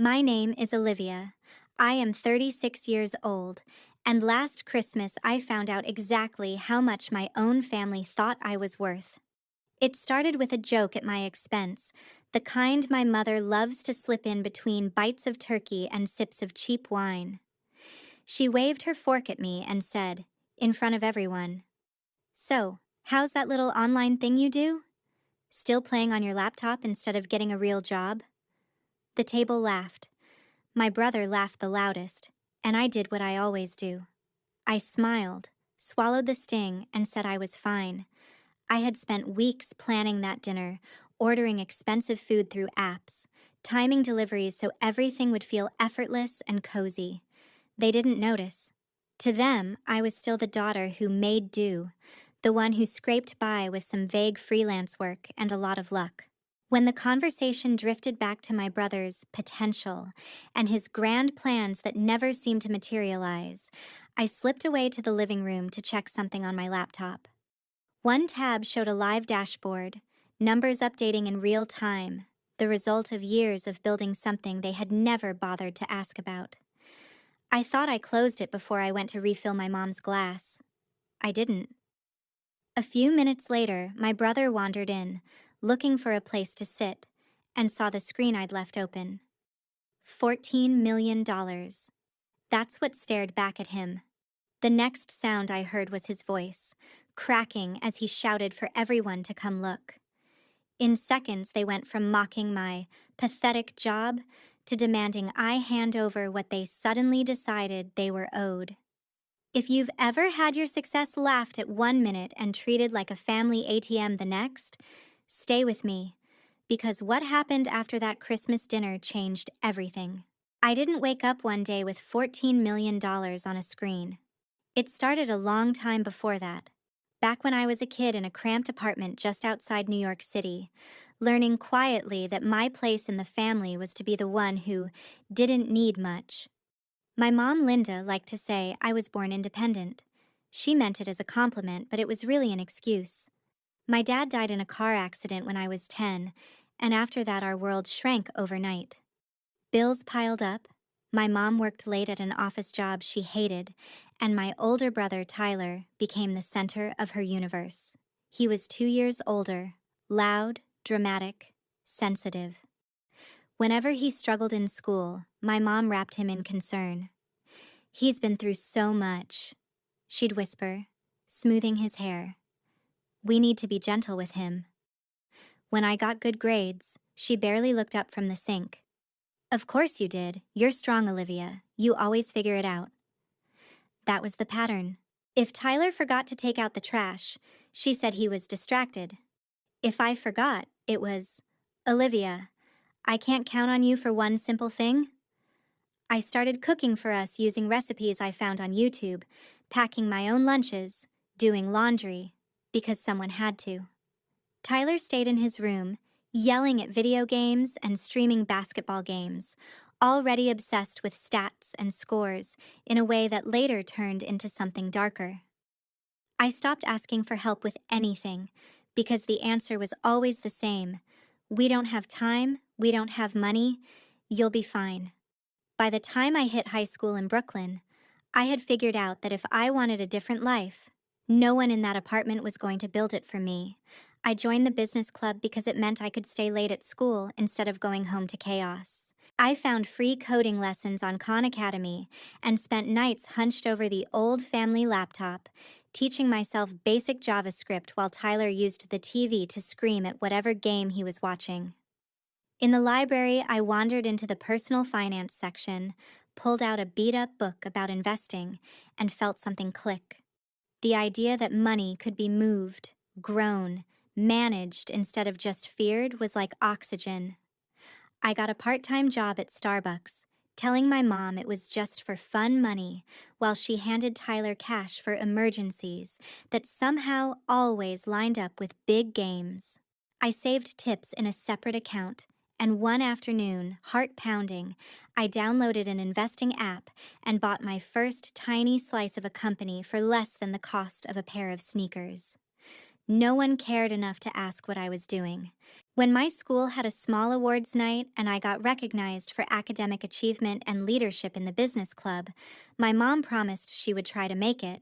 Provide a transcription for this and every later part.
My name is Olivia. I am 36 years old, and last Christmas I found out exactly how much my own family thought I was worth. It started with a joke at my expense, the kind my mother loves to slip in between bites of turkey and sips of cheap wine. She waved her fork at me and said, in front of everyone, "So, how's that little online thing you do? Still playing on your laptop instead of getting a real job?" The table laughed. My brother laughed the loudest, and I did what I always do. I smiled, swallowed the sting, and said I was fine. I had spent weeks planning that dinner, ordering expensive food through apps, timing deliveries so everything would feel effortless and cozy. They didn't notice. To them, I was still the daughter who made do, the one who scraped by with some vague freelance work and a lot of luck. When the conversation drifted back to my brother's potential and his grand plans that never seemed to materialize, I slipped away to the living room to check something on my laptop. One tab showed a live dashboard, numbers updating in real time, the result of years of building something they had never bothered to ask about. I thought I closed it before I went to refill my mom's glass. I didn't. A few minutes later, my brother wandered in, looking for a place to sit, and saw the screen I'd left open. $14 million. That's what stared back at him. The next sound I heard was his voice, cracking as he shouted for everyone to come look. In seconds, they went from mocking my pathetic job to demanding I hand over what they suddenly decided they were owed. If you've ever had your success laughed at 1 minute and treated like a family ATM the next, stay with me, because what happened after that Christmas dinner changed everything. I didn't wake up one day with $14 million on a screen. It started a long time before that, back when I was a kid in a cramped apartment just outside New York City, learning quietly that my place in the family was to be the one who didn't need much. My mom, Linda, liked to say I was born independent. She meant it as a compliment, but it was really an excuse. My dad died in a car accident when I was 10, and after that our world shrank overnight. Bills piled up, my mom worked late at an office job she hated, and my older brother, Tyler, became the center of her universe. He was 2 years older, loud, dramatic, sensitive. Whenever he struggled in school, my mom wrapped him in concern. "He's been through so much," she'd whisper, smoothing his hair. "We need to be gentle with him." When I got good grades, she barely looked up from the sink. "Of course you did. You're strong, Olivia. You always figure it out." That was the pattern. If Tyler forgot to take out the trash, she said he was distracted. If I forgot, it was, "Olivia, I can't count on you for one simple thing." I started cooking for us using recipes I found on YouTube, packing my own lunches, doing laundry, because someone had to. Tyler stayed in his room, yelling at video games and streaming basketball games, already obsessed with stats and scores in a way that later turned into something darker. I stopped asking for help with anything, because the answer was always the same: "We don't have time, we don't have money, you'll be fine." By the time I hit high school in Brooklyn, I had figured out that if I wanted a different life, no one in that apartment was going to build it for me. I joined the business club because it meant I could stay late at school instead of going home to chaos. I found free coding lessons on Khan Academy and spent nights hunched over the old family laptop, teaching myself basic JavaScript while Tyler used the TV to scream at whatever game he was watching. In the library, I wandered into the personal finance section, pulled out a beat-up book about investing, and felt something click. The idea that money could be moved, grown, managed instead of just feared was like oxygen. I got a part-time job at Starbucks, telling my mom it was just for fun money, while she handed Tyler cash for emergencies that somehow always lined up with big games. I saved tips in a separate account, and one afternoon, heart-pounding, I downloaded an investing app and bought my first tiny slice of a company for less than the cost of a pair of sneakers. No one cared enough to ask what I was doing. When my school had a small awards night and I got recognized for academic achievement and leadership in the business club, my mom promised she would try to make it.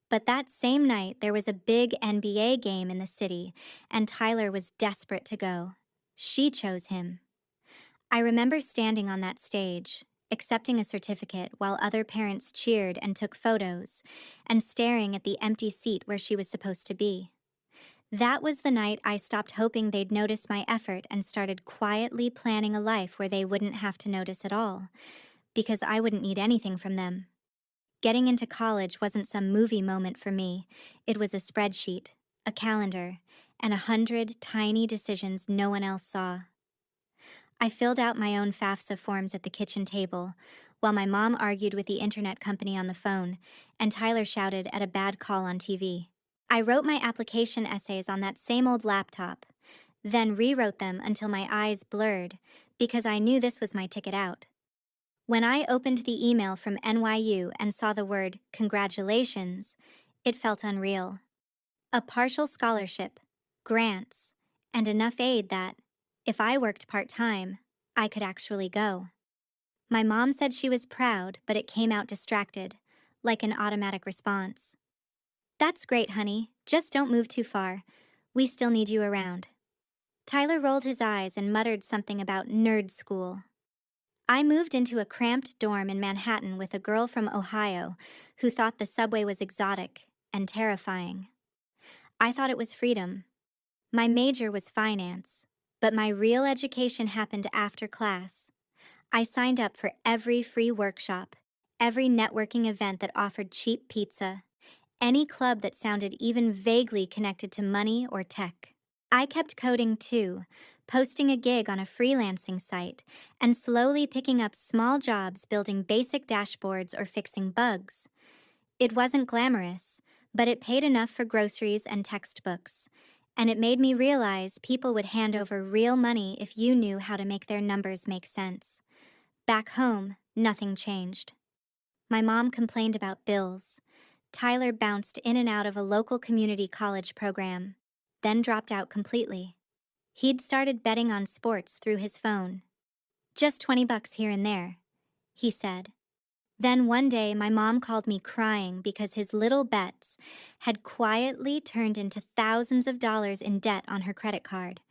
But that same night, there was a big NBA game in the city, and Tyler was desperate to go. She chose him. I remember standing on that stage, accepting a certificate while other parents cheered and took photos, and staring at the empty seat where she was supposed to be. That was the night I stopped hoping they'd notice my effort and started quietly planning a life where they wouldn't have to notice at all, because I wouldn't need anything from them. Getting into college wasn't some movie moment for me. It was a spreadsheet, a calendar, and 100 tiny decisions no one else saw. I filled out my own FAFSA forms at the kitchen table, while my mom argued with the internet company on the phone, and Tyler shouted at a bad call on TV. I wrote my application essays on that same old laptop, then rewrote them until my eyes blurred, because I knew this was my ticket out. When I opened the email from NYU and saw the word congratulations, it felt unreal. A partial scholarship, grants, and enough aid that, if I worked part-time, I could actually go. My mom said she was proud, but it came out distracted, like an automatic response. "That's great, honey. Just don't move too far. We still need you around." Tyler rolled his eyes and muttered something about nerd school. I moved into a cramped dorm in Manhattan with a girl from Ohio who thought the subway was exotic and terrifying. I thought it was freedom. My major was finance, but my real education happened after class. I signed up for every free workshop, every networking event that offered cheap pizza, any club that sounded even vaguely connected to money or tech. I kept coding too, posting a gig on a freelancing site, and slowly picking up small jobs building basic dashboards or fixing bugs. It wasn't glamorous, but it paid enough for groceries and textbooks, and it made me realize people would hand over real money if you knew how to make their numbers make sense. Back home, nothing changed. My mom complained about bills. Tyler bounced in and out of a local community college program, then dropped out completely. He'd started betting on sports through his phone. "Just $20 here and there," he said. Then one day, my mom called me crying because his little bets had quietly turned into thousands of dollars in debt on her credit card.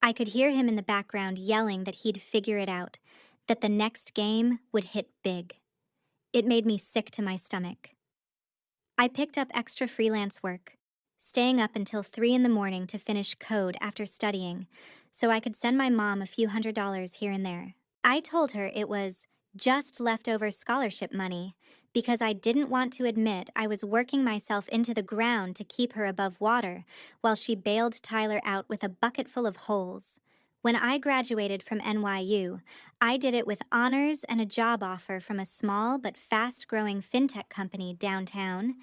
I could hear him in the background yelling that he'd figure it out, that the next game would hit big. It made me sick to my stomach. I picked up extra freelance work, staying up until 3 in the morning to finish code after studying, so I could send my mom a few $100s here and there. I told her it was just leftover scholarship money because I didn't want to admit I was working myself into the ground to keep her above water while she bailed Tyler out with a bucket full of holes. When I graduated from NYU, I did it with honors and a job offer from a small but fast-growing fintech company downtown.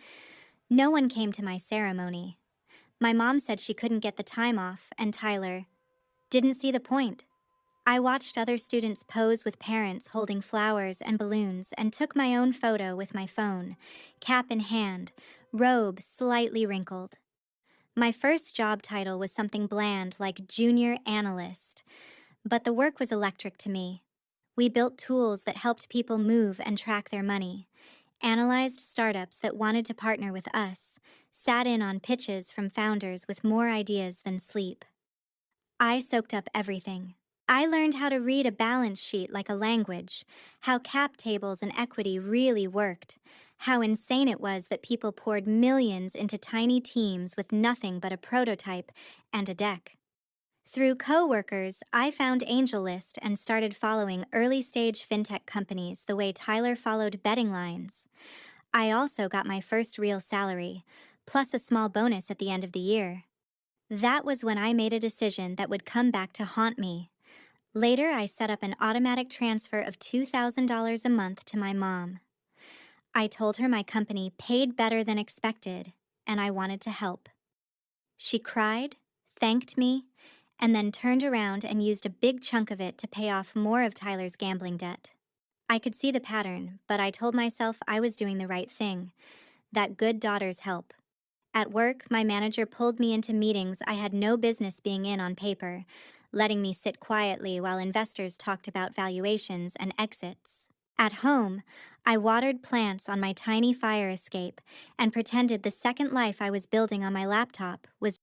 No one came to my ceremony. My mom said she couldn't get the time off, and Tyler didn't see the point. I watched other students pose with parents holding flowers and balloons and took my own photo with my phone, cap in hand, robe slightly wrinkled. My first job title was something bland like junior analyst, but the work was electric to me. We built tools that helped people move and track their money, analyzed startups that wanted to partner with us, sat in on pitches from founders with more ideas than sleep. I soaked up everything. I learned how to read a balance sheet like a language, how cap tables and equity really worked, how insane it was that people poured millions into tiny teams with nothing but a prototype and a deck. Through coworkers, I found AngelList and started following early-stage fintech companies the way Tyler followed betting lines. I also got my first real salary, plus a small bonus at the end of the year. That was when I made a decision that would come back to haunt me. Later, I set up an automatic transfer of $2,000 a month to my mom. I told her my company paid better than expected, and I wanted to help. She cried, thanked me, and then turned around and used a big chunk of it to pay off more of Tyler's gambling debt. I could see the pattern, but I told myself I was doing the right thing, that good daughters help. At work, my manager pulled me into meetings I had no business being in on paper, letting me sit quietly while investors talked about valuations and exits. At home, I watered plants on my tiny fire escape and pretended the second life I was building on my laptop was